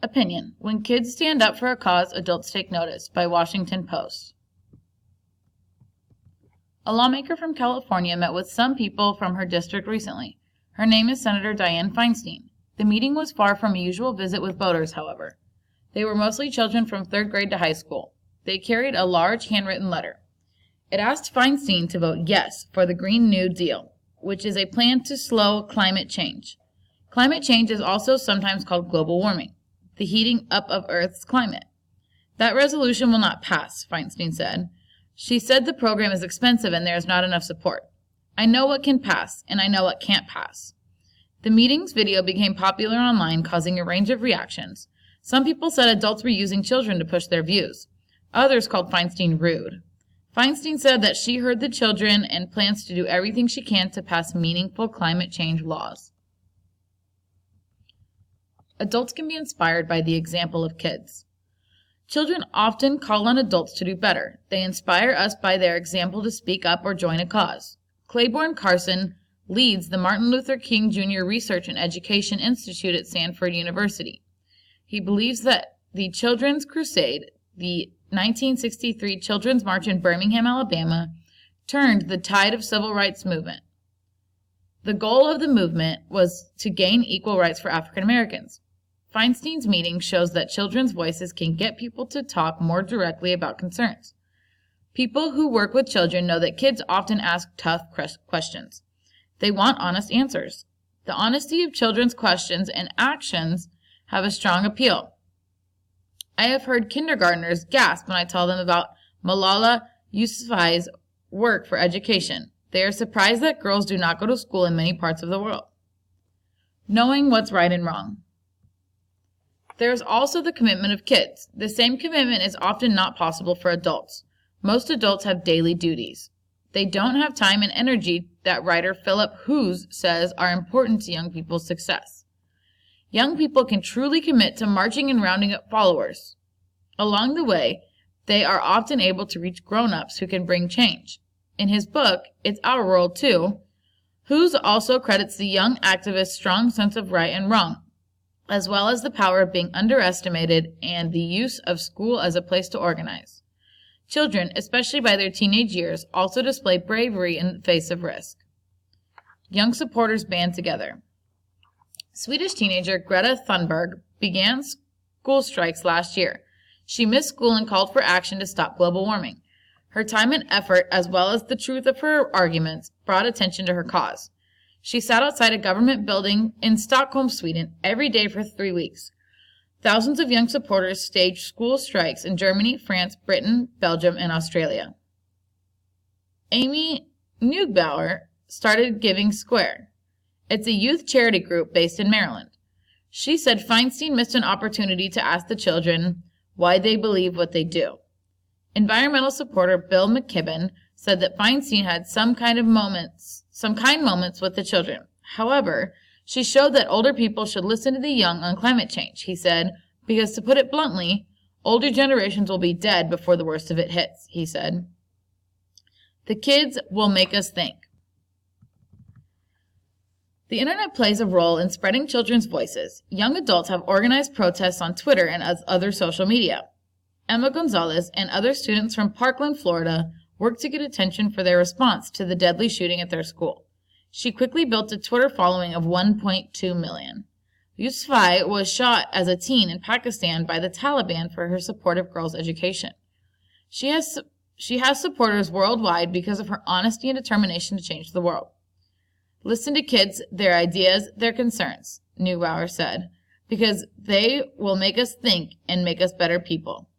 Opinion: When kids stand up for a cause, adults take notice, by Washington Post. A lawmaker from California met with some people from her district recently. Her name is Senator Dianne Feinstein. The meeting was far from a usual visit with voters, however. They were mostly children from 3rd grade to high school. They carried a large handwritten letter. It asked Feinstein to vote yes for the Green New Deal, which is a plan to slow climate change. Climate change is also sometimes called global warming, the heating up of Earth's climate. That resolution will not pass, Feinstein said. She said the program is expensive and there is not enough support. I know what can pass, and I know what can't pass. The meeting's video became popular online, causing a range of reactions. Some people said adults were using children to push their views. Others called Feinstein rude. Feinstein said that she heard the children and plans to do everything she can to pass meaningful climate change laws. Adults can be inspired by the example of kids. Children often call on adults to do better. They inspire us by their example to speak up or join a cause. Claiborne Carson leads the Martin Luther King Jr. Research and Education Institute at Stanford University. He believes that the Children's Crusade, the 1963 Children's March in Birmingham, Alabama, turned the tide of civil rights movement. The goal of the movement was to gain equal rights for African Americans. Feinstein's meeting shows that children's voices can get people to talk more directly about concerns. People who work with children know that kids often ask tough questions. They want honest answers. The honesty of children's questions and actions have a strong appeal. I have heard kindergartners gasp when I tell them about Malala Yousafzai's work for education. They are surprised that girls do not go to school in many parts of the world. Knowing what's right and wrong. There is also the commitment of kids. The same commitment is often not possible for adults. Most adults have daily duties. They don't have time and energy that writer Philip Hughes says are important to young people's success. Young people can truly commit to marching and rounding up followers. Along the way, they are often able to reach grown-ups who can bring change. In his book, It's Our World Too, Hughes also credits the young activist's strong sense of right and wrong, as well as the power of being underestimated and the use of school as a place to organize. Children, especially by their teenage years, also display bravery in the face of risk. Young supporters band together. Swedish teenager Greta Thunberg began school strikes last year. She missed school and called for action to stop global warming. Her time and effort, as well as the truth of her arguments, brought attention to her cause. She sat outside a government building in Stockholm, Sweden, every day for 3 weeks. Thousands of young supporters staged school strikes in Germany, France, Britain, Belgium, and Australia. Amy Neugebauer started Giving Square. It's a youth charity group based in Maryland. She said Feinstein missed an opportunity to ask the children why they believe what they do. Environmental supporter Bill McKibben said that Feinstein had some kind moments with the children. However, she showed that older people should listen to the young on climate change, he said, because to put it bluntly, older generations will be dead before the worst of it hits, he said. The kids will make us think. The internet plays a role in spreading children's voices. Young adults have organized protests on Twitter and other social media. Emma Gonzalez and other students from Parkland, Florida, worked to get attention for their response to the deadly shooting at their school. She quickly built a Twitter following of 1.2 million. Yousafzai was shot as a teen in Pakistan by the Taliban for her support of girls' education. She has supporters worldwide because of her honesty and determination to change the world. Listen to kids, their ideas, their concerns, Neugebauer said, because they will make us think and make us better people.